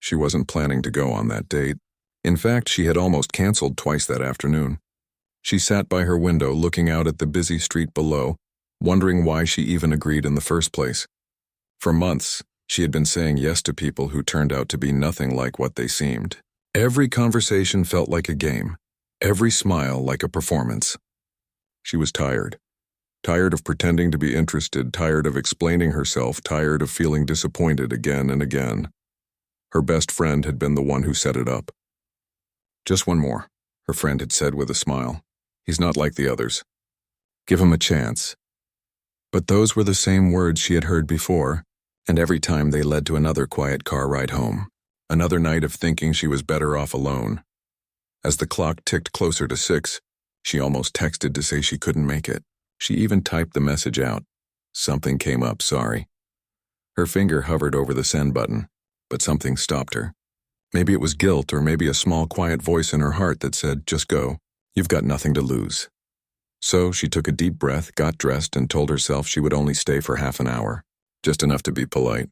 She wasn't planning to go on that date. In fact, she had almost canceled twice that afternoon. She sat by her window looking out at the busy street below, wondering why she even agreed in the first place. For months, she had been saying yes to people who turned out to be nothing like what they seemed. Every conversation felt like a game, every smile like a performance. She was tired. Tired of pretending to be interested, tired of explaining herself, tired of feeling disappointed again and again. Her best friend had been the one who set it up. "Just one more," her friend had said with a smile. "He's not like the others. Give him a chance." But those were the same words she had heard before, and every time they led to another quiet car ride home, another night of thinking she was better off alone. As the clock ticked closer to 6, she almost texted to say she couldn't make it. She even typed the message out. Something came up, sorry. Her finger hovered over the send button, but something stopped her. Maybe it was guilt, or maybe a small quiet voice in her heart that said, "Just go. You've got nothing to lose." So she took a deep breath, got dressed, and told herself she would only stay for half an hour, just enough to be polite.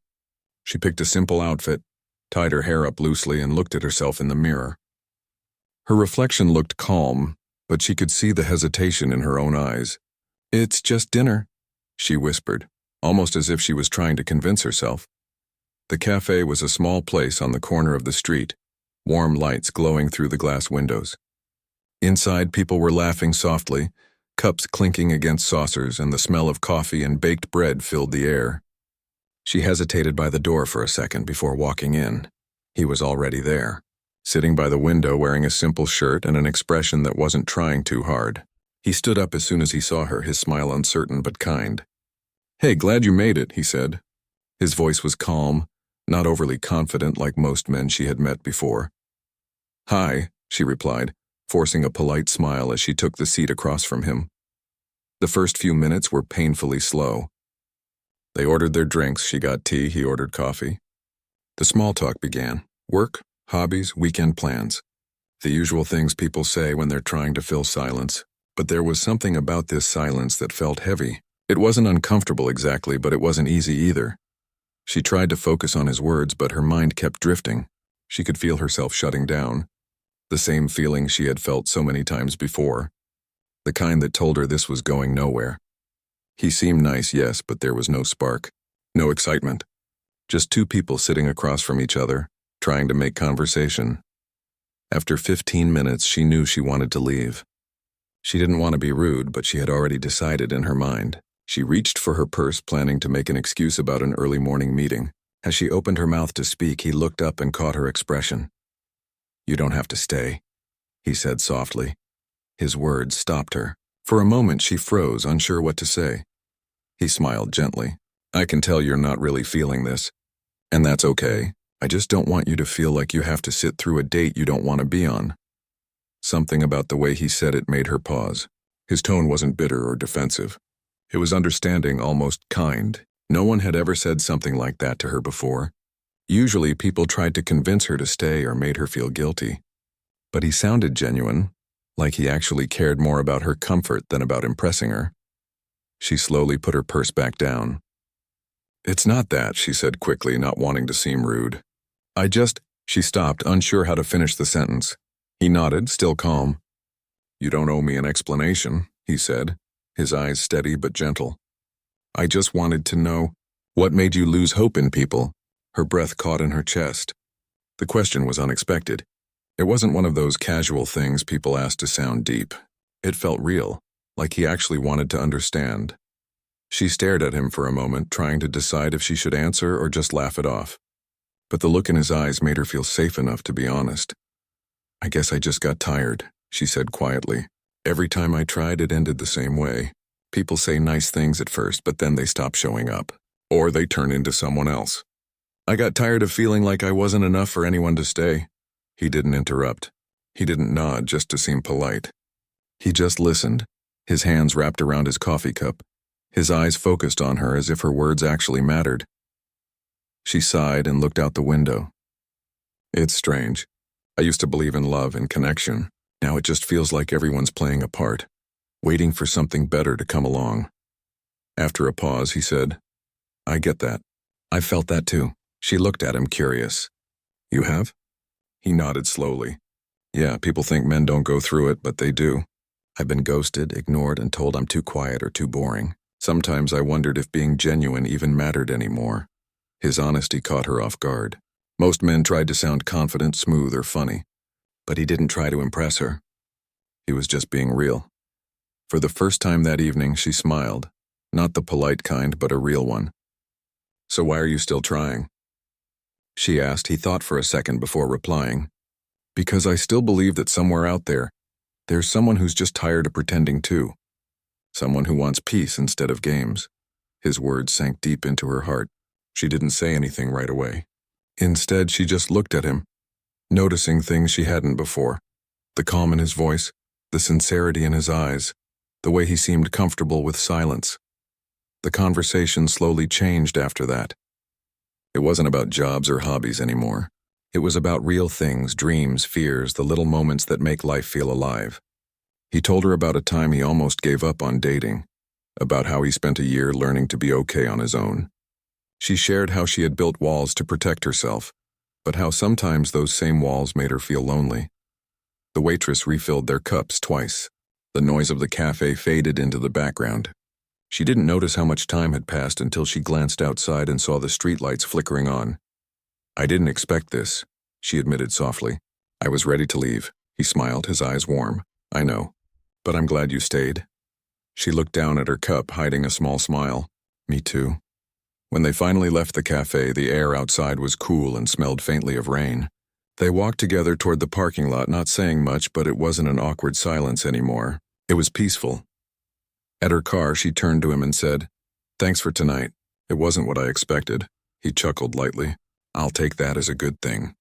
She picked a simple outfit, tied her hair up loosely, and looked at herself in the mirror. Her reflection looked calm, but she could see the hesitation in her own eyes. "It's just dinner," she whispered, almost as if she was trying to convince herself. The cafe was a small place on the corner of the street, warm lights glowing through the glass windows. Inside, people were laughing softly, cups clinking against saucers, and the smell of coffee and baked bread filled the air. She hesitated by the door for a second before walking in. He was already there, sitting by the window wearing a simple shirt and an expression that wasn't trying too hard. He stood up as soon as he saw her, his smile uncertain but kind. "Hey, glad you made it," he said. His voice was calm, not overly confident like most men she had met before. "Hi," she replied, forcing a polite smile as she took the seat across from him. The first few minutes were painfully slow. They ordered their drinks, she got tea, he ordered coffee. The small talk began. Work, hobbies, weekend plans. The usual things people say when they're trying to fill silence. But there was something about this silence that felt heavy. It wasn't uncomfortable exactly, but it wasn't easy either. She tried to focus on his words, but her mind kept drifting. She could feel herself shutting down. The same feeling she had felt so many times before. The kind that told her this was going nowhere. He seemed nice, yes, but there was no spark. No excitement. Just two people sitting across from each other, trying to make conversation. After 15 minutes, she knew she wanted to leave. She didn't want to be rude, but she had already decided in her mind. She reached for her purse, planning to make an excuse about an early morning meeting. As she opened her mouth to speak, he looked up and caught her expression. "You don't have to stay," he said softly. His words stopped her. For a moment, she froze, unsure what to say. He smiled gently. "I can tell you're not really feeling this. And that's okay. I just don't want you to feel like you have to sit through a date you don't want to be on." Something about the way he said it made her pause. His tone wasn't bitter or defensive. It was understanding, almost kind. No one had ever said something like that to her before. Usually, people tried to convince her to stay or made her feel guilty. But he sounded genuine, like he actually cared more about her comfort than about impressing her. She slowly put her purse back down. "It's not that," she said quickly, not wanting to seem rude. She stopped, unsure how to finish the sentence. He nodded, still calm. "You don't owe me an explanation," he said, his eyes steady but gentle. "I just wanted to know, what made you lose hope in people?" Her breath caught in her chest. The question was unexpected. It wasn't one of those casual things people ask to sound deep. It felt real, like he actually wanted to understand. She stared at him for a moment, trying to decide if she should answer or just laugh it off. But the look in his eyes made her feel safe enough to be honest. "I guess I just got tired," she said quietly. "Every time I tried, it ended the same way. People say nice things at first, but then they stop showing up. Or they turn into someone else. I got tired of feeling like I wasn't enough for anyone to stay." He didn't interrupt. He didn't nod just to seem polite. He just listened, his hands wrapped around his coffee cup, his eyes focused on her as if her words actually mattered. She sighed and looked out the window. "It's strange. I used to believe in love and connection. Now it just feels like everyone's playing a part, waiting for something better to come along." After a pause, he said, "I get that. I felt that too." She looked at him, curious. You have? He nodded slowly. Yeah, people think men don't go through it, but they do. I've been ghosted, ignored, and told I'm too quiet or too boring. Sometimes I wondered if being genuine even mattered anymore. His honesty caught her off guard. Most men tried to sound confident, smooth, or funny, but he didn't try to impress her. He was just being real. For the first time that evening, she smiled. Not the polite kind, but a real one. So why are you still trying? She asked. He thought for a second before replying. Because I still believe that somewhere out there, there's someone who's just tired of pretending too. Someone who wants peace instead of games. His words sank deep into her heart. She didn't say anything right away. Instead, she just looked at him, noticing things she hadn't before. The calm in his voice, the sincerity in his eyes, the way he seemed comfortable with silence. The conversation slowly changed after that. It wasn't about jobs or hobbies anymore. It was about real things, dreams, fears, the little moments that make life feel alive. He told her about a time he almost gave up on dating, about how he spent a year learning to be okay on his own. She shared how she had built walls to protect herself, but how sometimes those same walls made her feel lonely. The waitress refilled their cups twice. The noise of the cafe faded into the background. She didn't notice how much time had passed until she glanced outside and saw the streetlights flickering on. I didn't expect this, she admitted softly. I was ready to leave. He smiled, his eyes warm. I know, but I'm glad you stayed. She looked down at her cup, hiding a small smile. Me too. When they finally left the cafe, the air outside was cool and smelled faintly of rain. They walked together toward the parking lot, not saying much, but it wasn't an awkward silence anymore. It was peaceful. At her car, she turned to him and said, "Thanks for tonight. It wasn't what I expected." He chuckled lightly. "I'll take that as a good thing."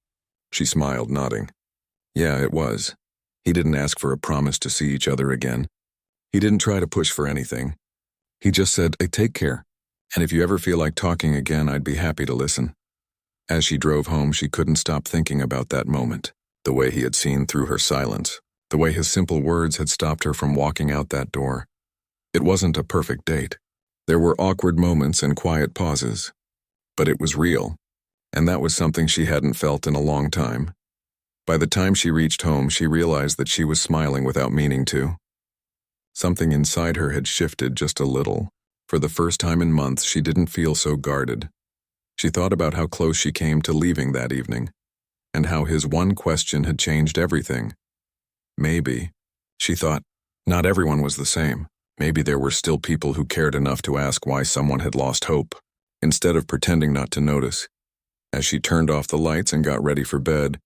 She smiled, nodding. Yeah, it was. He didn't ask for a promise to see each other again. He didn't try to push for anything. He just said, "Hey, take care. And if you ever feel like talking again, I'd be happy to listen." As she drove home, she couldn't stop thinking about that moment, the way he had seen through her silence, the way his simple words had stopped her from walking out that door. It wasn't a perfect date. There were awkward moments and quiet pauses. But it was real, and that was something she hadn't felt in a long time. By the time she reached home, she realized that she was smiling without meaning to. Something inside her had shifted just a little. For the first time in months, she didn't feel so guarded. She thought about how close she came to leaving that evening, and how his one question had changed everything. Maybe, she thought, not everyone was the same. Maybe there were still people who cared enough to ask why someone had lost hope, instead of pretending not to notice. As she turned off the lights and got ready for bed,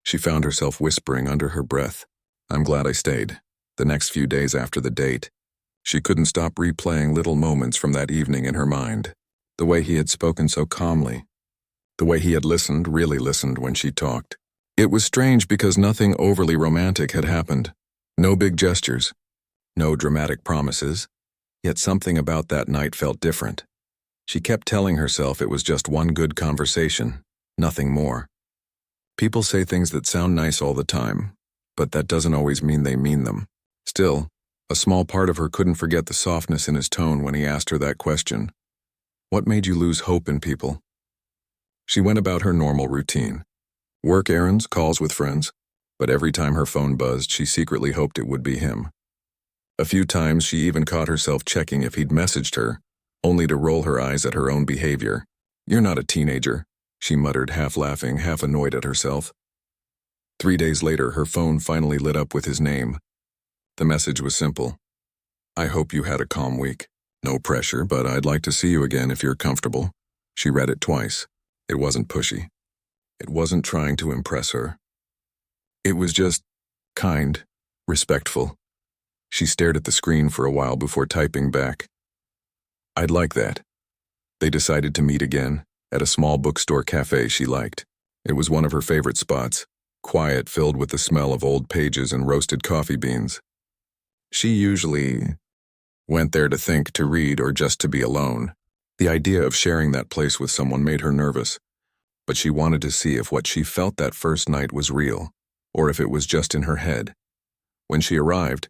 she found herself whispering under her breath, "I'm glad I stayed." The next few days after the date, she couldn't stop replaying little moments from that evening in her mind. The way he had spoken so calmly. The way he had listened, really listened when she talked. It was strange because nothing overly romantic had happened. No big gestures. No dramatic promises. Yet something about that night felt different. She kept telling herself it was just one good conversation, nothing more. People say things that sound nice all the time, but that doesn't always mean they mean them. Still, a small part of her couldn't forget the softness in his tone when he asked her that question. What made you lose hope in people? She went about her normal routine. Work errands, calls with friends, but every time her phone buzzed, she secretly hoped it would be him. A few times she even caught herself checking if he'd messaged her, only to roll her eyes at her own behavior. "You're not a teenager," she muttered, half laughing, half annoyed at herself. 3 days later, her phone finally lit up with his name. The message was simple. "I hope you had a calm week. No pressure, but I'd like to see you again if you're comfortable." She read it twice. It wasn't pushy. It wasn't trying to impress her. It was just kind, respectful. She stared at the screen for a while before typing back, "I'd like that." They decided to meet again, at a small bookstore cafe she liked. It was one of her favorite spots, quiet, filled with the smell of old pages and roasted coffee beans. She usually went there to think, to read, or just to be alone. The idea of sharing that place with someone made her nervous, but she wanted to see if what she felt that first night was real, or if it was just in her head. When she arrived,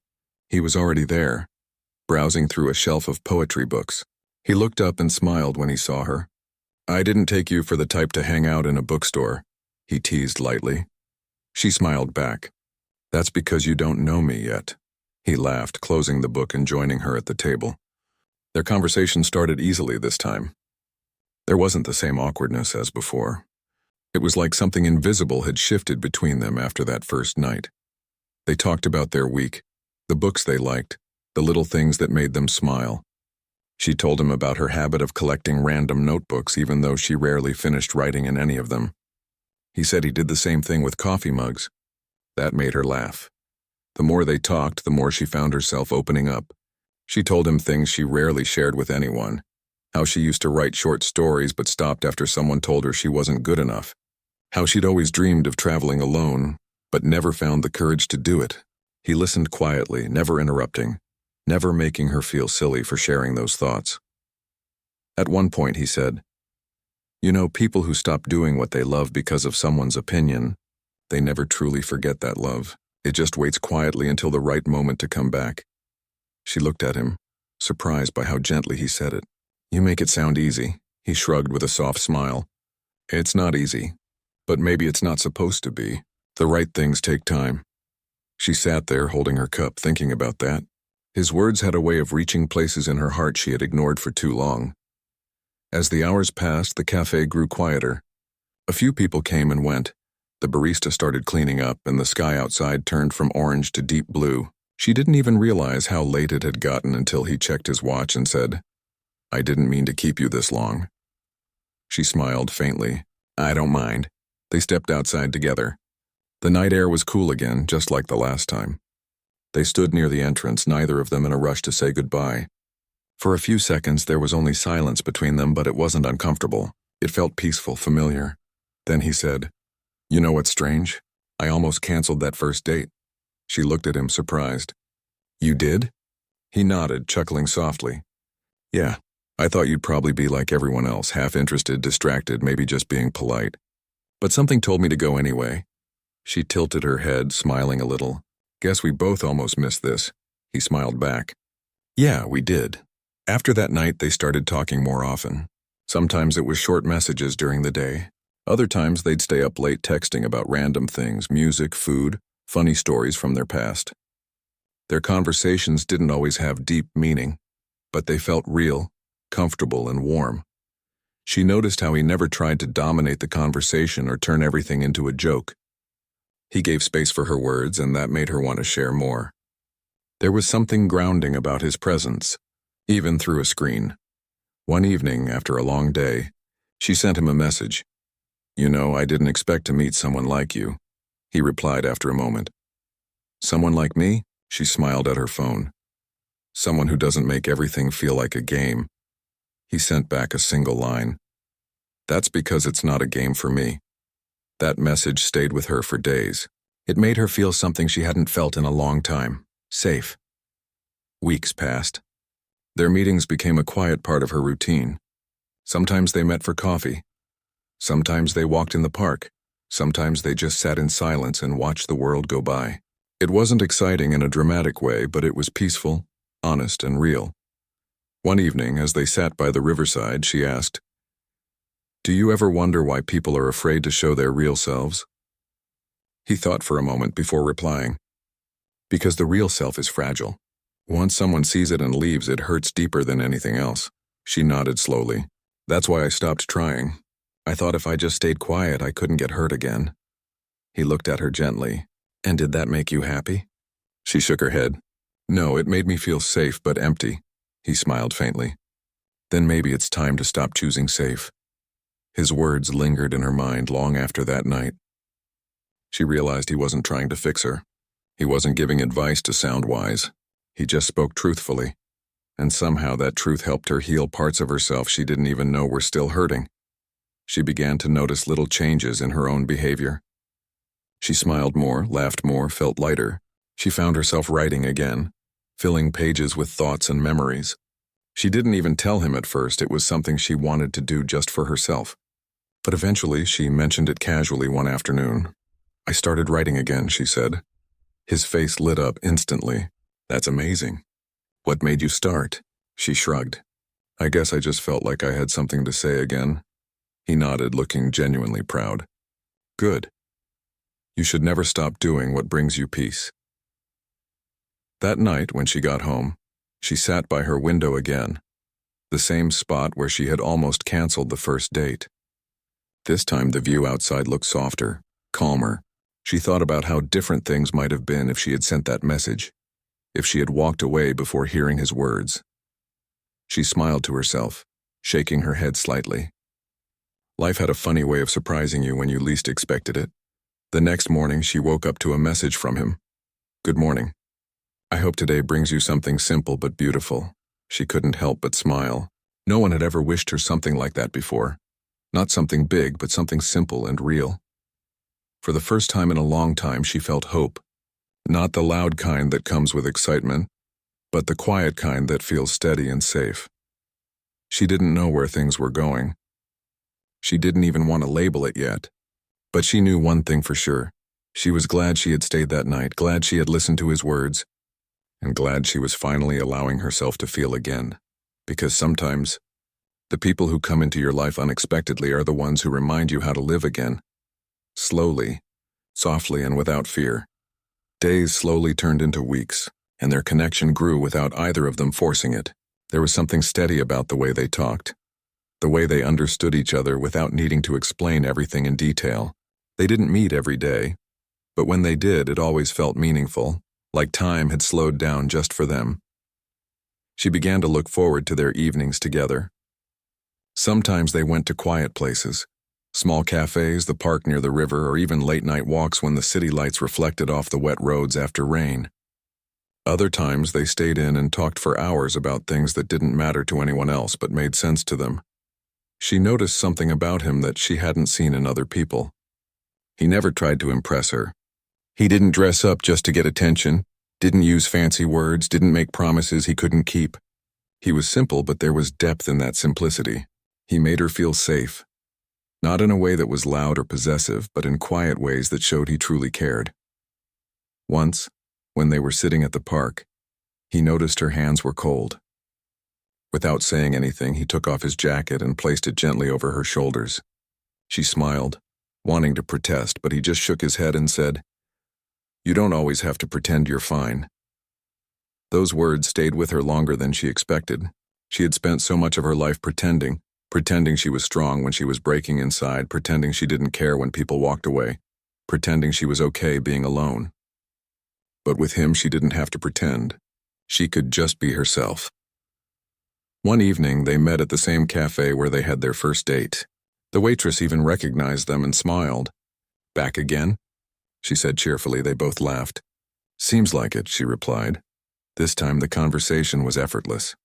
he was already there, browsing through a shelf of poetry books. He looked up and smiled when he saw her. "I didn't take you for the type to hang out in a bookstore," he teased lightly. She smiled back. That's because you don't know me yet. He laughed, closing the book and joining her at the table. Their conversation started easily this time. There wasn't the same awkwardness as before. It was like something invisible had shifted between them after that first night. They talked about their week, the books they liked, the little things that made them smile. She told him about her habit of collecting random notebooks even though she rarely finished writing in any of them. He said he did the same thing with coffee mugs. That made her laugh. The more they talked, the more she found herself opening up. She told him things she rarely shared with anyone, how she used to write short stories but stopped after someone told her she wasn't good enough, how she'd always dreamed of traveling alone, but never found the courage to do it. He listened quietly, never interrupting, never making her feel silly for sharing those thoughts. At one point he said, "You know, people who stop doing what they love because of someone's opinion, they never truly forget that love. It just waits quietly until the right moment to come back." She looked at him, surprised by how gently he said it. "You make it sound easy," he shrugged with a soft smile. "It's not easy, but maybe it's not supposed to be. The right things take time." She sat there holding her cup, thinking about that. His words had a way of reaching places in her heart she had ignored for too long. As the hours passed, the cafe grew quieter. A few people came and went. The barista started cleaning up, and the sky outside turned from orange to deep blue. She didn't even realize how late it had gotten until he checked his watch and said, "I didn't mean to keep you this long." She smiled faintly. "I don't mind." They stepped outside together. The night air was cool again, just like the last time. They stood near the entrance, neither of them in a rush to say goodbye. For a few seconds there was only silence between them, but it wasn't uncomfortable. It felt peaceful, familiar. Then he said, "You know what's strange? I almost canceled that first date." She looked at him, surprised. "You did?" He nodded, chuckling softly. "Yeah, I thought you'd probably be like everyone else, half interested, distracted, maybe just being polite. But something told me to go anyway." She tilted her head, smiling a little. "Guess we both almost missed this." He smiled back. "Yeah, we did." After that night, they started talking more often. Sometimes it was short messages during the day. Other times they'd stay up late texting about random things, music, food, funny stories from their past. Their conversations didn't always have deep meaning, but they felt real, comfortable, and warm. She noticed how he never tried to dominate the conversation or turn everything into a joke. He gave space for her words, and that made her want to share more. There was something grounding about his presence, even through a screen. One evening, after a long day, she sent him a message. "You know, I didn't expect to meet someone like you," he replied after a moment. "Someone like me?" She smiled at her phone. "Someone who doesn't make everything feel like a game." He sent back a single line. "That's because it's not a game for me." That message stayed with her for days. It made her feel something she hadn't felt in a long time. Safe. Weeks passed. Their meetings became a quiet part of her routine. Sometimes they met for coffee. Sometimes they walked in the park. Sometimes they just sat in silence and watched the world go by. It wasn't exciting in a dramatic way, but it was peaceful, honest, and real. One evening, as they sat by the riverside, she asked, "Do you ever wonder why people are afraid to show their real selves?" He thought for a moment before replying, "Because the real self is fragile. Once someone sees it and leaves, it hurts deeper than anything else." She nodded slowly. "That's why I stopped trying. I thought if I just stayed quiet, I couldn't get hurt again." He looked at her gently. "And did that make you happy?" She shook her head. "No, it made me feel safe but empty." He smiled faintly. "Then maybe it's time to stop choosing safe." His words lingered in her mind long after that night. She realized he wasn't trying to fix her. He wasn't giving advice to sound wise. He just spoke truthfully. And somehow that truth helped her heal parts of herself she didn't even know were still hurting. She began to notice little changes in her own behavior. She smiled more, laughed more, felt lighter. She found herself writing again, filling pages with thoughts and memories. She didn't even tell him at first it was something she wanted to do just for herself. But eventually she mentioned it casually one afternoon. "I started writing again," she said. His face lit up instantly. "That's amazing. What made you start?" She shrugged. "I guess I just felt like I had something to say again." He nodded, looking genuinely proud. Good. You should never stop doing what brings you peace. That night, when she got home, she sat by her window again, the same spot where she had almost canceled the first date. This time the view outside looked softer, calmer. She thought about how different things might have been if she had sent that message, if she had walked away before hearing his words. She smiled to herself, shaking her head slightly. Life had a funny way of surprising you when you least expected it. The next morning she woke up to a message from him. Good morning. I hope today brings you something simple but beautiful. She couldn't help but smile. No one had ever wished her something like that before. Not something big, but something simple and real. For the first time in a long time, she felt hope. Not the loud kind that comes with excitement, but the quiet kind that feels steady and safe. She didn't know where things were going. She didn't even want to label it yet. But she knew one thing for sure. She was glad she had stayed that night, glad she had listened to his words, and glad she was finally allowing herself to feel again. Because sometimes, the people who come into your life unexpectedly are the ones who remind you how to live again. Slowly, softly, and without fear. Days slowly turned into weeks, and their connection grew without either of them forcing it. There was something steady about the way they talked, the way they understood each other without needing to explain everything in detail. They didn't meet every day, but when they did, it always felt meaningful, like time had slowed down just for them. She began to look forward to their evenings together. Sometimes they went to quiet places, small cafes, the park near the river, or even late-night walks when the city lights reflected off the wet roads after rain. Other times they stayed in and talked for hours about things that didn't matter to anyone else but made sense to them. She noticed something about him that she hadn't seen in other people. He never tried to impress her. He didn't dress up just to get attention, didn't use fancy words, didn't make promises he couldn't keep. He was simple, but there was depth in that simplicity. He made her feel safe. Not in a way that was loud or possessive, but in quiet ways that showed he truly cared. Once, when they were sitting at the park, he noticed her hands were cold. Without saying anything, he took off his jacket and placed it gently over her shoulders. She smiled, wanting to protest, but he just shook his head and said, "You don't always have to pretend you're fine." Those words stayed with her longer than she expected. She had spent so much of her life pretending she was strong when she was breaking inside, pretending she didn't care when people walked away, pretending she was okay being alone. But with him, she didn't have to pretend. She could just be herself. One evening, they met at the same cafe where they had their first date. The waitress even recognized them and smiled. "Back again?" she said cheerfully. They both laughed. "Seems like it," she replied. This time the conversation was effortless.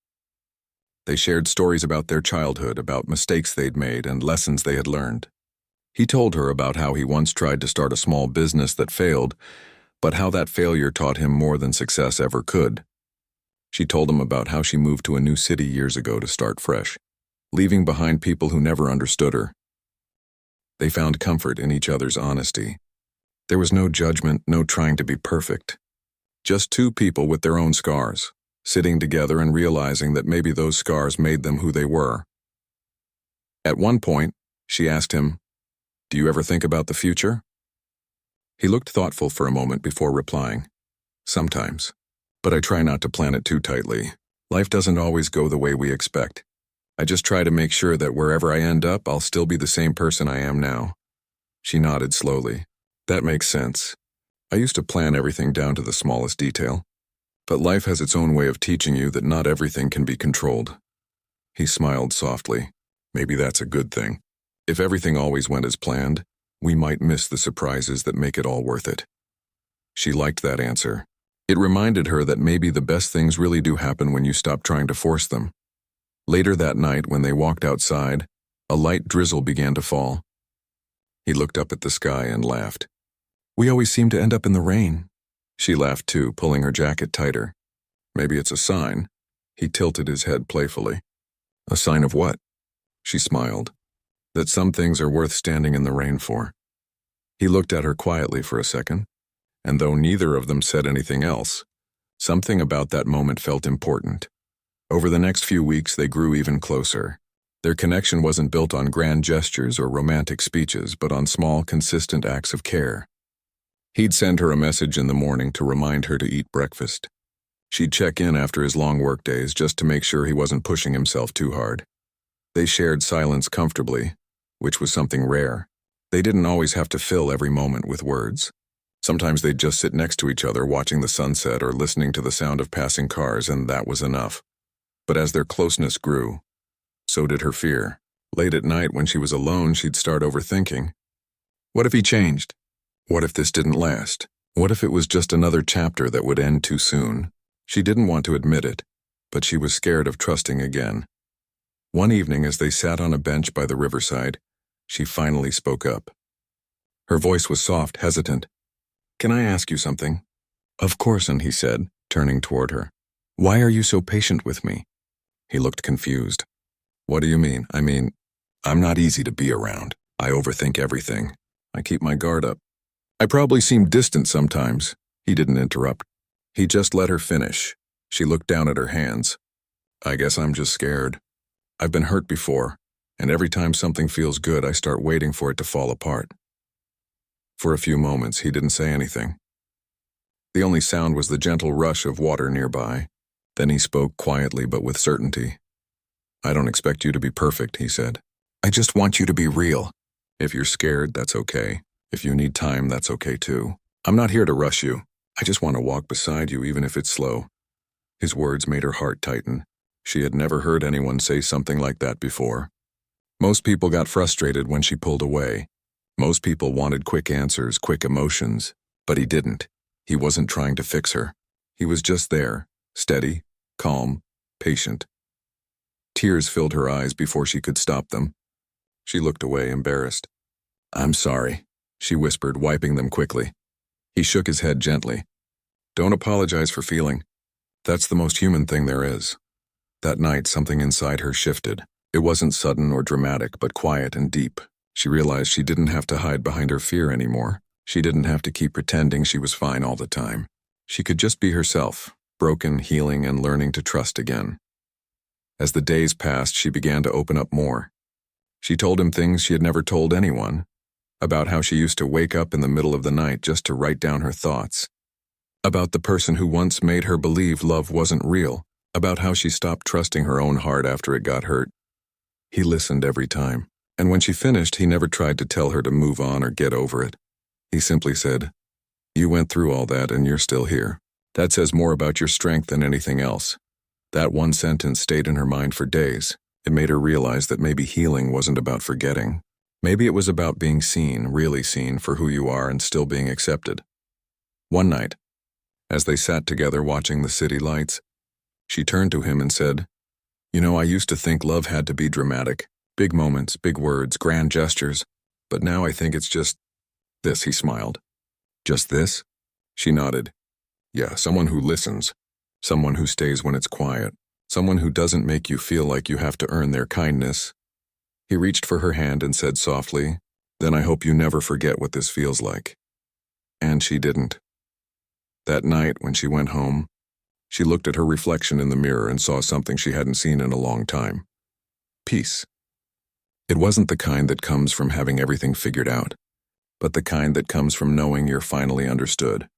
They shared stories about their childhood, about mistakes they'd made and lessons they had learned. He told her about how he once tried to start a small business that failed, but how that failure taught him more than success ever could. She told him about how she moved to a new city years ago to start fresh, leaving behind people who never understood her. They found comfort in each other's honesty. There was no judgment, no trying to be perfect. Just two people with their own scars, sitting together and realizing that maybe those scars made them who they were. At one point, she asked him, "Do you ever think about the future?" He looked thoughtful for a moment before replying, "Sometimes, but I try not to plan it too tightly. Life doesn't always go the way we expect. I just try to make sure that wherever I end up, I'll still be the same person I am now." She nodded slowly. "That makes sense. I used to plan everything down to the smallest detail. But life has its own way of teaching you that not everything can be controlled." He smiled softly. "Maybe that's a good thing. If everything always went as planned, we might miss the surprises that make it all worth it." She liked that answer. It reminded her that maybe the best things really do happen when you stop trying to force them. Later that night, when they walked outside, a light drizzle began to fall. He looked up at the sky and laughed. "We always seem to end up in the rain." She laughed too, pulling her jacket tighter. "Maybe it's a sign." He tilted his head playfully. "A sign of what?" She smiled. "That some things are worth standing in the rain for." He looked at her quietly for a second, and though neither of them said anything else, something about that moment felt important. Over the next few weeks, they grew even closer. Their connection wasn't built on grand gestures or romantic speeches, but on small, consistent acts of care. He'd send her a message in the morning to remind her to eat breakfast. She'd check in after his long workdays just to make sure he wasn't pushing himself too hard. They shared silence comfortably, which was something rare. They didn't always have to fill every moment with words. Sometimes they'd just sit next to each other watching the sunset or listening to the sound of passing cars, and that was enough. But as their closeness grew, so did her fear. Late at night when she was alone, she'd start overthinking. What if he changed? What if this didn't last? What if it was just another chapter that would end too soon? She didn't want to admit it, but she was scared of trusting again. One evening, as they sat on a bench by the riverside, she finally spoke up. Her voice was soft, hesitant. "Can I ask you something?" "Of course," and he said, turning toward her. "Why are you so patient with me?" He looked confused. "What do you mean?" "I mean, I'm not easy to be around. I overthink everything. I keep my guard up. I probably seem distant sometimes." He didn't interrupt. He just let her finish. She looked down at her hands. "I guess I'm just scared. I've been hurt before, and every time something feels good, I start waiting for it to fall apart." For a few moments, he didn't say anything. The only sound was the gentle rush of water nearby. Then he spoke quietly but with certainty. "I don't expect you to be perfect," he said. "I just want you to be real. If you're scared, that's okay. If you need time, that's okay too. I'm not here to rush you. I just want to walk beside you, even if it's slow." His words made her heart tighten. She had never heard anyone say something like that before. Most people got frustrated when she pulled away. Most people wanted quick answers, quick emotions, but he didn't. He wasn't trying to fix her. He was just there, steady, calm, patient. Tears filled her eyes before she could stop them. She looked away, embarrassed. "I'm sorry," she whispered, wiping them quickly. He shook his head gently. "Don't apologize for feeling. That's the most human thing there is." That night, something inside her shifted. It wasn't sudden or dramatic, but quiet and deep. She realized she didn't have to hide behind her fear anymore. She didn't have to keep pretending she was fine all the time. She could just be herself, broken, healing, and learning to trust again. As the days passed, she began to open up more. She told him things she had never told anyone, about how she used to wake up in the middle of the night just to write down her thoughts, about the person who once made her believe love wasn't real, about how she stopped trusting her own heart after it got hurt. He listened every time, and when she finished, he never tried to tell her to move on or get over it. He simply said, "You went through all that and you're still here. That says more about your strength than anything else." That one sentence stayed in her mind for days. It made her realize that maybe healing wasn't about forgetting. Maybe it was about being seen, really seen for who you are and still being accepted. One night, as they sat together watching the city lights, she turned to him and said, "You know, I used to think love had to be dramatic. Big moments, big words, grand gestures. But now I think it's just this." He smiled. "Just this?" She nodded. "Yeah, someone who listens. Someone who stays when it's quiet. Someone who doesn't make you feel like you have to earn their kindness." He reached for her hand and said softly, "Then I hope you never forget what this feels like." And she didn't. That night, when she went home, she looked at her reflection in the mirror and saw something she hadn't seen in a long time. Peace. It wasn't the kind that comes from having everything figured out, but the kind that comes from knowing you're finally understood.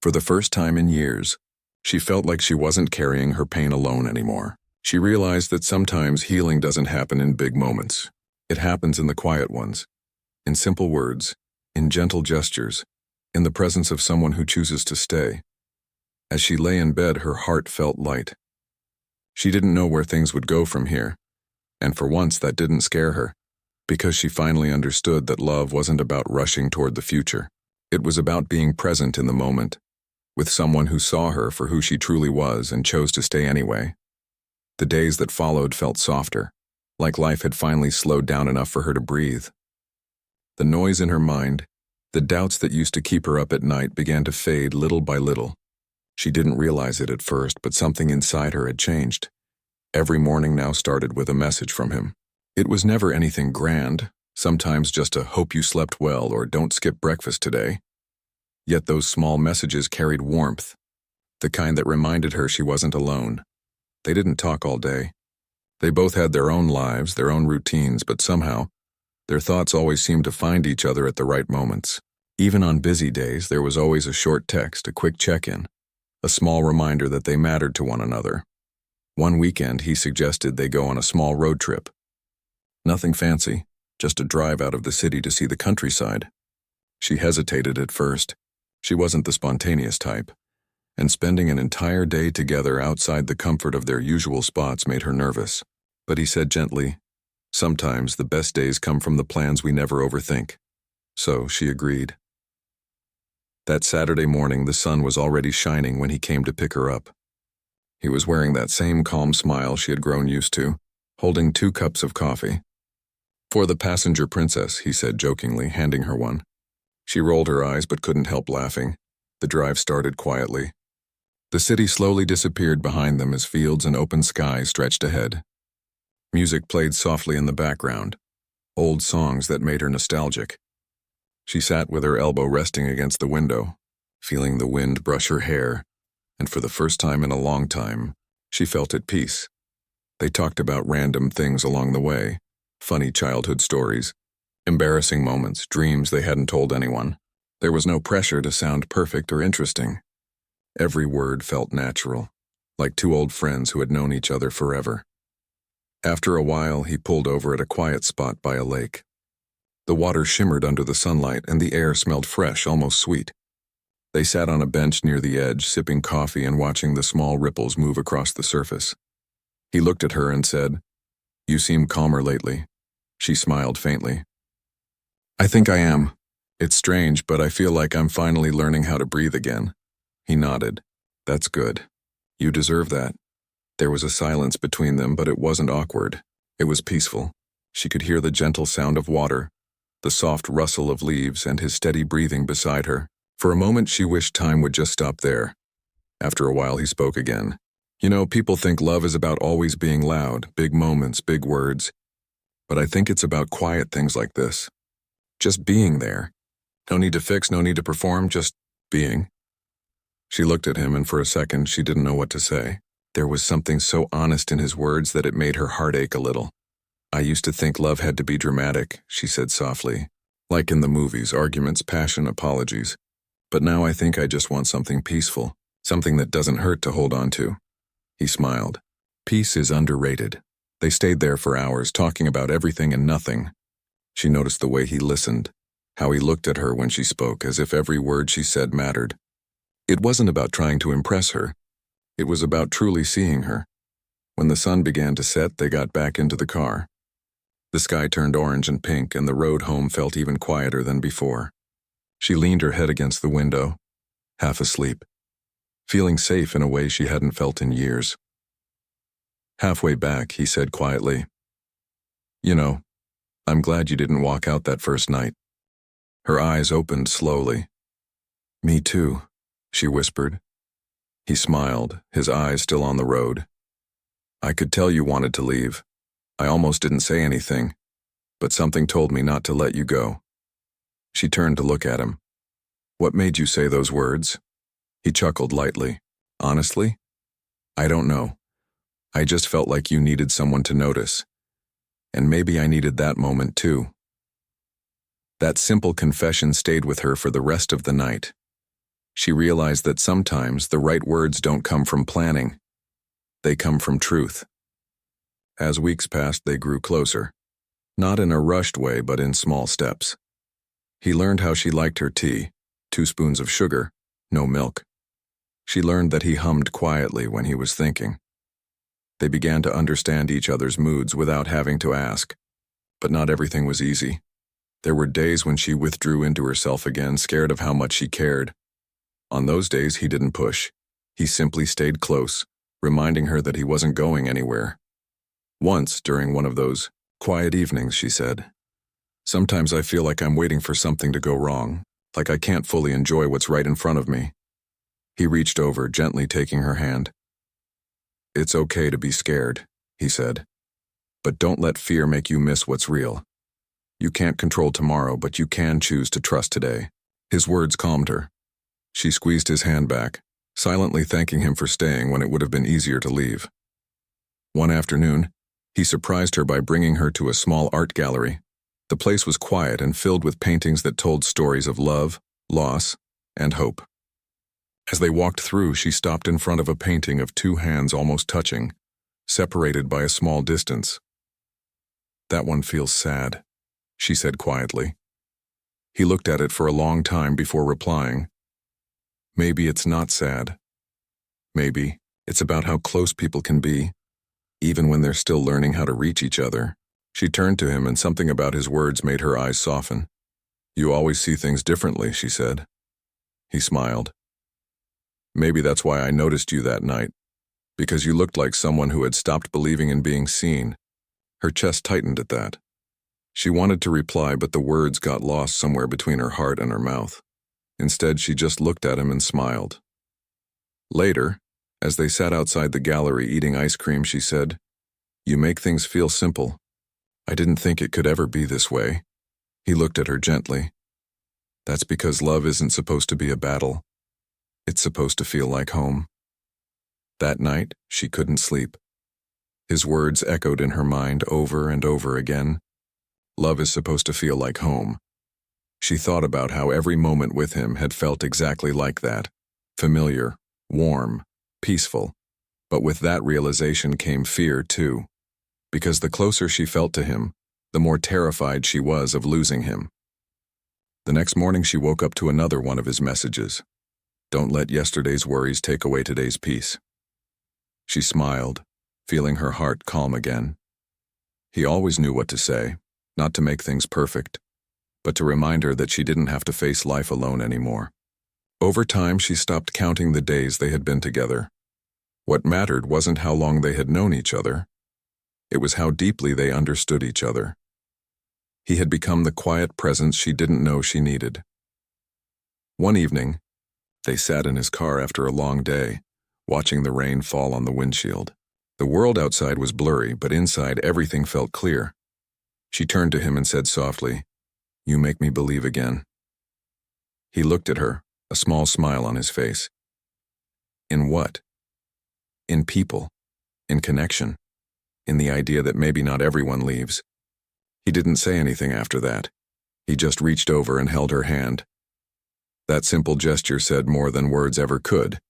For the first time in years, she felt like she wasn't carrying her pain alone anymore. She realized that sometimes healing doesn't happen in big moments. It happens in the quiet ones, in simple words, in gentle gestures, in the presence of someone who chooses to stay. As she lay in bed, her heart felt light. She didn't know where things would go from here, and for once that didn't scare her, because she finally understood that love wasn't about rushing toward the future. It was about being present in the moment, with someone who saw her for who she truly was and chose to stay anyway. The days that followed felt softer, like life had finally slowed down enough for her to breathe. The noise in her mind, the doubts that used to keep her up at night, began to fade little by little. She didn't realize it at first, but something inside her had changed. Every morning now started with a message from him. It was never anything grand, sometimes just a "hope you slept well" or "don't skip breakfast today." Yet those small messages carried warmth, the kind that reminded her she wasn't alone. They didn't talk all day. They both had their own lives, their own routines, but somehow, their thoughts always seemed to find each other at the right moments. Even on busy days, there was always a short text, a quick check-in, a small reminder that they mattered to one another. One weekend, he suggested they go on a small road trip. Nothing fancy, just a drive out of the city to see the countryside. She hesitated at first. She wasn't the spontaneous type, and spending an entire day together outside the comfort of their usual spots made her nervous. But he said gently, "Sometimes the best days come from the plans we never overthink." So she agreed. That Saturday morning, the sun was already shining when he came to pick her up. He was wearing that same calm smile she had grown used to, holding 2 cups of coffee. "For the passenger princess," he said jokingly, handing her one. She rolled her eyes but couldn't help laughing. The drive started quietly. The city slowly disappeared behind them as fields and open sky stretched ahead. Music played softly in the background, old songs that made her nostalgic. She sat with her elbow resting against the window, feeling the wind brush her hair, and for the first time in a long time, she felt at peace. They talked about random things along the way, funny childhood stories, embarrassing moments, dreams they hadn't told anyone. There was no pressure to sound perfect or interesting. Every word felt natural, like 2 old friends who had known each other forever. After a while, he pulled over at a quiet spot by a lake. The water shimmered under the sunlight and the air smelled fresh, almost sweet. They sat on a bench near the edge, sipping coffee and watching the small ripples move across the surface. He looked at her and said, "You seem calmer lately." She smiled faintly. "I think I am. It's strange, but I feel like I'm finally learning how to breathe again." He nodded. "That's good. You deserve that." There was a silence between them, but it wasn't awkward. It was peaceful. She could hear the gentle sound of water, the soft rustle of leaves, and his steady breathing beside her. For a moment, she wished time would just stop there. After a while, he spoke again. "You know, people think love is about always being loud, big moments, big words. But I think it's about quiet things like this. Just being there. No need to fix, no need to perform, just being." She looked at him, and for a second, she didn't know what to say. There was something so honest in his words that it made her heart ache a little. "I used to think love had to be dramatic," she said softly. "Like in the movies, arguments, passion, apologies. But now I think I just want something peaceful, something that doesn't hurt to hold on to." He smiled. Peace is underrated. They stayed there for hours, talking about everything and nothing. She noticed the way he listened, how he looked at her when she spoke, as if every word she said mattered. It wasn't about trying to impress her. It was about truly seeing her. When the sun began to set, they got back into the car. The sky turned orange and pink, and the road home felt even quieter than before. She leaned her head against the window, half asleep, feeling safe in a way she hadn't felt in years. Halfway back, he said quietly, "You know, I'm glad you didn't walk out that first night." Her eyes opened slowly. "Me too," she whispered. He smiled, his eyes still on the road. "I could tell you wanted to leave. I almost didn't say anything, but something told me not to let you go." She turned to look at him. "What made you say those words?" He chuckled lightly. "Honestly? I don't know. I just felt like you needed someone to notice. And maybe I needed that moment too." That simple confession stayed with her for the rest of the night. She realized that sometimes the right words don't come from planning. They come from truth. As weeks passed, they grew closer. Not in a rushed way, but in small steps. He learned how she liked her tea, 2 spoons of sugar, no milk. She learned that he hummed quietly when he was thinking. They began to understand each other's moods without having to ask. But not everything was easy. There were days when she withdrew into herself again, scared of how much she cared. On those days, he didn't push. He simply stayed close, reminding her that he wasn't going anywhere. Once, during one of those quiet evenings, she said, "Sometimes I feel like I'm waiting for something to go wrong, like I can't fully enjoy what's right in front of me." He reached over, gently taking her hand. "It's okay to be scared," he said. "But don't let fear make you miss what's real. You can't control tomorrow, but you can choose to trust today." His words calmed her. She squeezed his hand back, silently thanking him for staying when it would have been easier to leave. One afternoon, He surprised her by bringing her to a small art gallery. The place was quiet and filled with paintings that told stories of love, loss, and hope. As they walked through, she stopped in front of a painting of two hands almost touching, separated by a small distance. "That one feels sad," she said quietly. He looked at it for a long time before replying, "Maybe it's not sad. Maybe it's about how close people can be, even when they're still learning how to reach each other." She turned to him, and something about his words made her eyes soften. "You always see things differently," she said. He smiled. "Maybe that's why I noticed you that night, because you looked like someone who had stopped believing in being seen." Her chest tightened at that. She wanted to reply, but the words got lost somewhere between her heart and her mouth. Instead, she just looked at him and smiled. Later, as they sat outside the gallery eating ice cream, she said, "You make things feel simple. I didn't think it could ever be this way." He looked at her gently. "That's because love isn't supposed to be a battle. It's supposed to feel like home." That night, she couldn't sleep. His words echoed in her mind over and over again. Love is supposed to feel like home. She thought about how every moment with him had felt exactly like that. Familiar, warm, peaceful. But with that realization came fear, too. Because the closer she felt to him, the more terrified she was of losing him. The next morning she woke up to another one of his messages. "Don't let yesterday's worries take away today's peace." She smiled, feeling her heart calm again. He always knew what to say, not to make things perfect, but to remind her that she didn't have to face life alone anymore. Over time, she stopped counting the days they had been together. What mattered wasn't how long they had known each other. It was how deeply they understood each other. He had become the quiet presence she didn't know she needed. One evening, they sat in his car after a long day, watching the rain fall on the windshield. The world outside was blurry, but inside everything felt clear. She turned to him and said softly, "You make me believe again." He looked at her, a small smile on his face. "In what?" "In people, in connection, in the idea that maybe not everyone leaves." He didn't say anything after that. He just reached over and held her hand. That simple gesture said more than words ever could.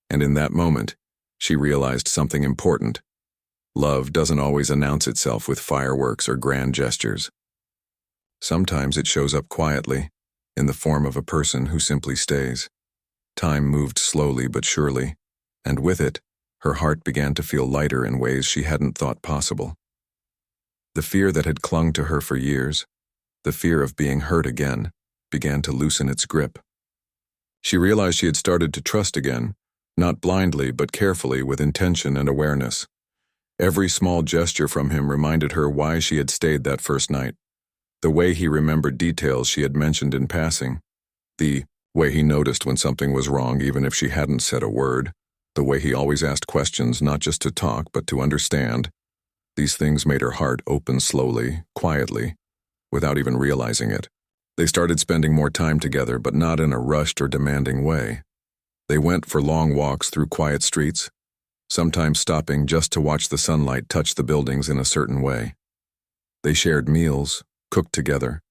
And in that moment, she realized something important. Love doesn't always announce itself with fireworks or grand gestures. Sometimes it shows up quietly, in the form of a person who simply stays. Time moved slowly but surely, and with it, her heart began to feel lighter in ways she hadn't thought possible. The fear that had clung to her for years, the fear of being hurt again, began to loosen its grip. She realized she had started to trust again, not blindly but carefully, with intention and awareness. Every small gesture from him reminded her why she had stayed that first night. The way he remembered details she had mentioned in passing. The way he noticed when something was wrong even if she hadn't said a word. The way he always asked questions not just to talk but to understand. These things made her heart open slowly, quietly, without even realizing it. They started spending more time together, but not in a rushed or demanding way. They went for long walks through quiet streets, sometimes stopping just to watch the sunlight touch the buildings in a certain way. They shared meals, cooked together,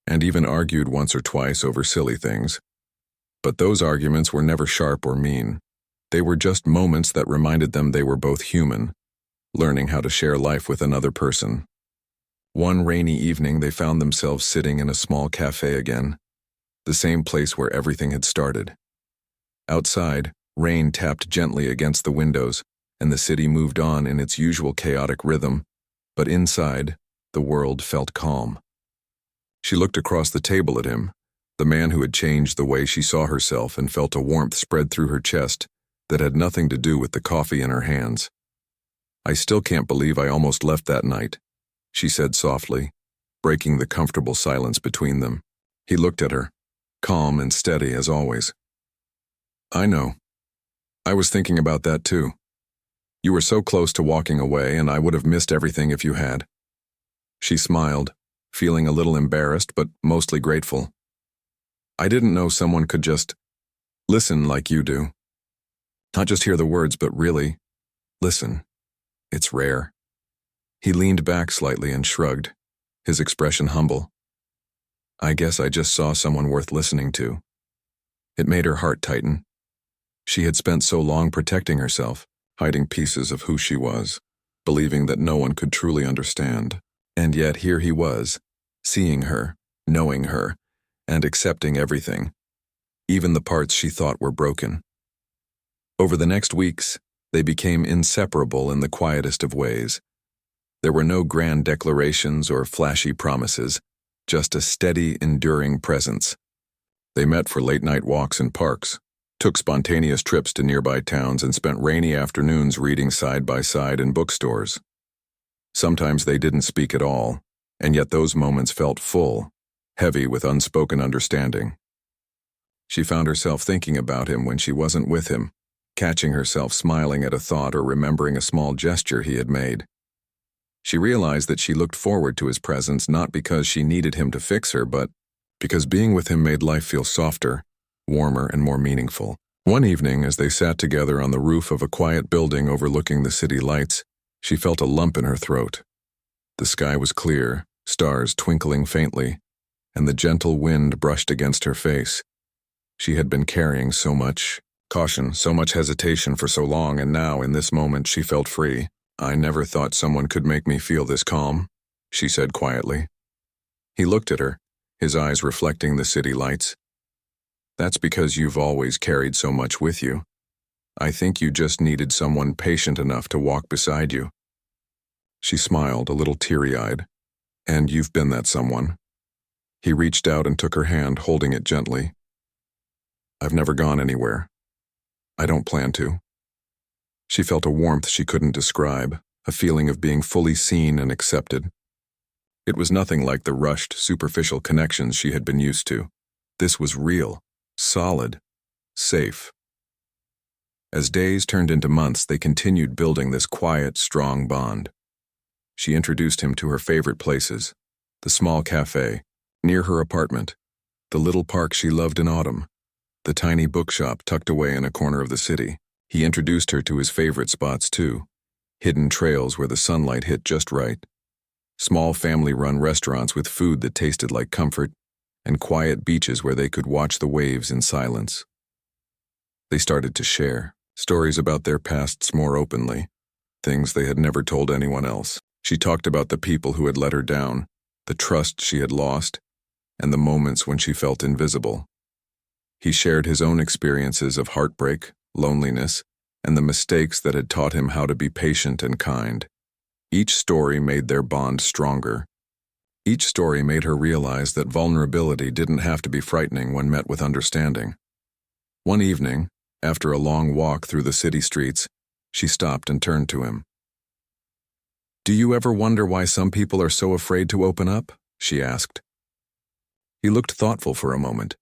and even argued once or twice over silly things. But those arguments were never sharp or mean. They were just moments that reminded them they were both human, learning how to share life with another person. One rainy evening, they found themselves sitting in a small cafe again, the same place where everything had started. Outside, rain tapped gently against the windows, and the city moved on in its usual chaotic rhythm, but inside, the world felt calm. She looked across the table at him, the man who had changed the way she saw herself, and felt a warmth spread through her chest that had nothing to do with the coffee in her hands. "I still can't believe I almost left that night," she said softly, breaking the comfortable silence between them. He looked at her, calm and steady as always. "I know. I was thinking about that too. You were so close to walking away, and I would have missed everything if you had." She smiled, feeling a little embarrassed but mostly grateful. "I didn't know someone could just listen like you do. Not just hear the words, but really listen. It's rare." He leaned back slightly and shrugged, his expression humble. I guess I just saw someone worth listening to. It made her heart tighten. She had spent so long protecting herself, hiding pieces of who she was, believing that no one could truly understand. And yet here he was, seeing her, knowing her, and accepting everything, even the parts she thought were broken. Over the next weeks, they became inseparable in the quietest of ways. There were no grand declarations or flashy promises, just a steady, enduring presence. They met for late-night walks in parks, took spontaneous trips to nearby towns, and spent rainy afternoons reading side by side in bookstores. Sometimes they didn't speak at all, and yet those moments felt full, heavy with unspoken understanding. She found herself thinking about him when she wasn't with him, catching herself smiling at a thought or remembering a small gesture he had made. She realized that she looked forward to his presence not because she needed him to fix her, but because being with him made life feel softer, warmer, and more meaningful. One evening, as they sat together on the roof of a quiet building overlooking the city lights, she felt a lump in her throat. The sky was clear, stars twinkling faintly, and the gentle wind brushed against her face. She had been carrying so much caution, so much hesitation for so long, and now, in this moment, she felt free. I never thought someone could make me feel this calm, she said quietly. He looked at her, his eyes reflecting the city lights. That's because you've always carried so much with you. I think you just needed someone patient enough to walk beside you. She smiled, a little teary-eyed. And you've been that someone. He reached out and took her hand, holding it gently. I've never gone anywhere. I don't plan to. She felt a warmth she couldn't describe, a feeling of being fully seen and accepted. It was nothing like the rushed, superficial connections she had been used to. This was real, solid, safe. As days turned into months, they continued building this quiet, strong bond. She introduced him to her favorite places, the small cafe, near her apartment, the little park she loved in autumn, the tiny bookshop tucked away in a corner of the city. He introduced her to his favorite spots too, hidden trails where the sunlight hit just right, small family-run restaurants with food that tasted like comfort, and quiet beaches where they could watch the waves in silence. They started to share stories about their pasts more openly, things they had never told anyone else. She talked about the people who had let her down, the trust she had lost, and the moments when she felt invisible. He shared his own experiences of heartbreak, loneliness, and the mistakes that had taught him how to be patient and kind. Each story made their bond stronger. Each story made her realize that vulnerability didn't have to be frightening when met with understanding. One evening, after a long walk through the city streets, she stopped and turned to him. Do you ever wonder why some people are so afraid to open up? She asked. He looked thoughtful for a moment.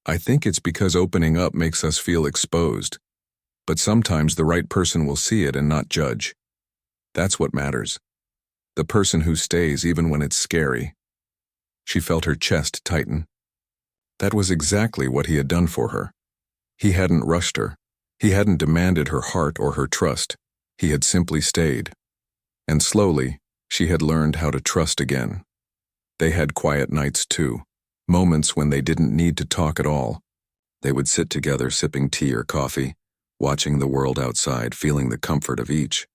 I think it's because opening up makes us feel exposed, but sometimes the right person will see it and not judge. That's what matters. The person who stays even when it's scary. She felt her chest tighten. That was exactly what he had done for her. He hadn't rushed her. He hadn't demanded her heart or her trust. He had simply stayed. And slowly, she had learned how to trust again. They had quiet nights too, moments when they didn't need to talk at all. They would sit together sipping tea or coffee, watching the world outside, feeling the comfort of each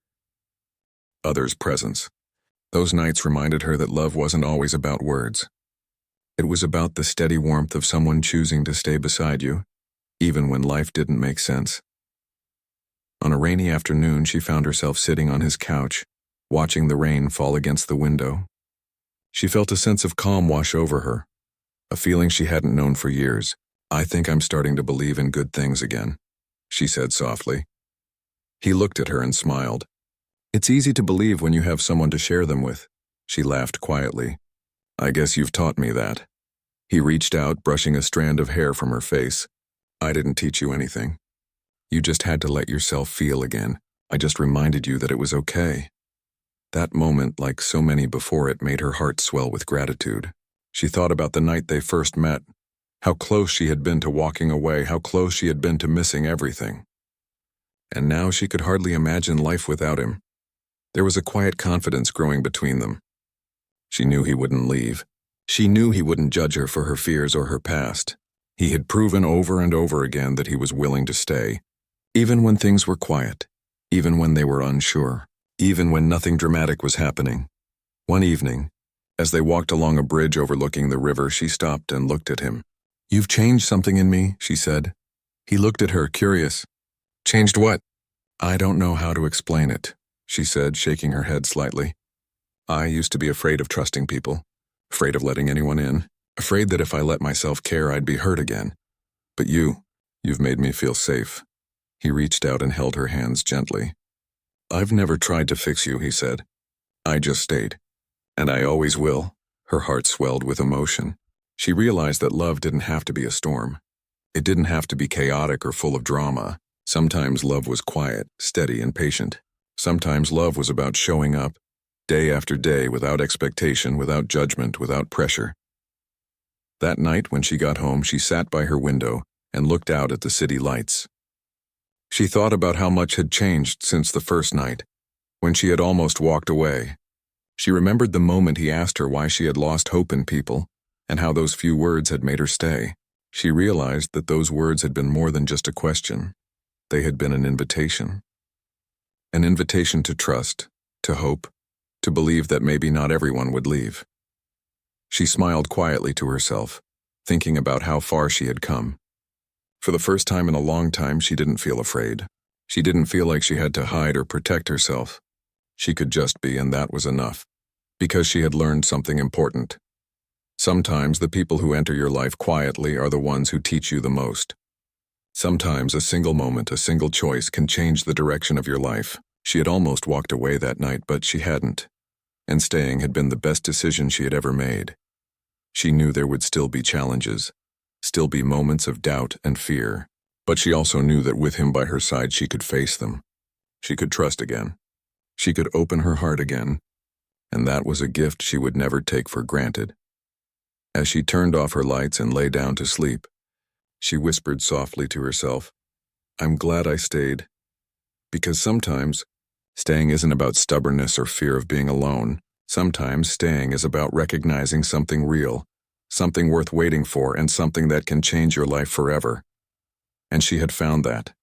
other's presence. Those nights reminded her that love wasn't always about words. It was about the steady warmth of someone choosing to stay beside you, even when life didn't make sense. On a rainy afternoon, she found herself sitting on his couch, watching the rain fall against the window. She felt a sense of calm wash over her, a feeling she hadn't known for years. I think I'm starting to believe in good things again, she said softly. He looked at her and smiled. It's easy to believe when you have someone to share them with, she laughed quietly. I guess you've taught me that. He reached out, brushing a strand of hair from her face. I didn't teach you anything. You just had to let yourself feel again. I just reminded you that it was okay. That moment, like so many before it, made her heart swell with gratitude. She thought about the night they first met, how close she had been to walking away, how close she had been to missing everything. And now she could hardly imagine life without him. There was a quiet confidence growing between them. She knew he wouldn't leave. She knew he wouldn't judge her for her fears or her past. He had proven over and over again that he was willing to stay, even when things were quiet, even when they were unsure, even when nothing dramatic was happening. One evening, as they walked along a bridge overlooking the river, she stopped and looked at him. "You've changed something in me," she said. He looked at her, curious. "Changed what?" "I don't know how to explain it," she said, shaking her head slightly. "I used to be afraid of trusting people, afraid of letting anyone in, afraid that if I let myself care, I'd be hurt again. But you've made me feel safe." He reached out and held her hands gently. "I've never tried to fix you," he said. "I just stayed. And I always will." Her heart swelled with emotion. She realized that love didn't have to be a storm. It didn't have to be chaotic or full of drama. Sometimes love was quiet, steady, and patient. Sometimes love was about showing up, day after day, without expectation, without judgment, without pressure. That night, when she got home, she sat by her window and looked out at the city lights. She thought about how much had changed since the first night, when she had almost walked away. She remembered the moment he asked her why she had lost hope in people, and how those few words had made her stay. She realized that those words had been more than just a question. They had been an invitation. An invitation to trust, to hope, to believe that maybe not everyone would leave. She smiled quietly to herself, thinking about how far she had come. For the first time in a long time, she didn't feel afraid. She didn't feel like she had to hide or protect herself. She could just be, and that was enough, because she had learned something important. Sometimes the people who enter your life quietly are the ones who teach you the most. Sometimes a single moment, a single choice can change the direction of your life. She had almost walked away that night, but she hadn't. And staying had been the best decision she had ever made. She knew there would still be challenges, still be moments of doubt and fear, but she also knew that with him by her side she could face them. She could trust again. She could open her heart again, and that was a gift she would never take for granted. As she turned off her lights and lay down to sleep, she whispered softly to herself, "I'm glad I stayed." Because sometimes, staying isn't about stubbornness or fear of being alone. Sometimes staying is about recognizing something real, something worth waiting for, and something that can change your life forever. And she had found that.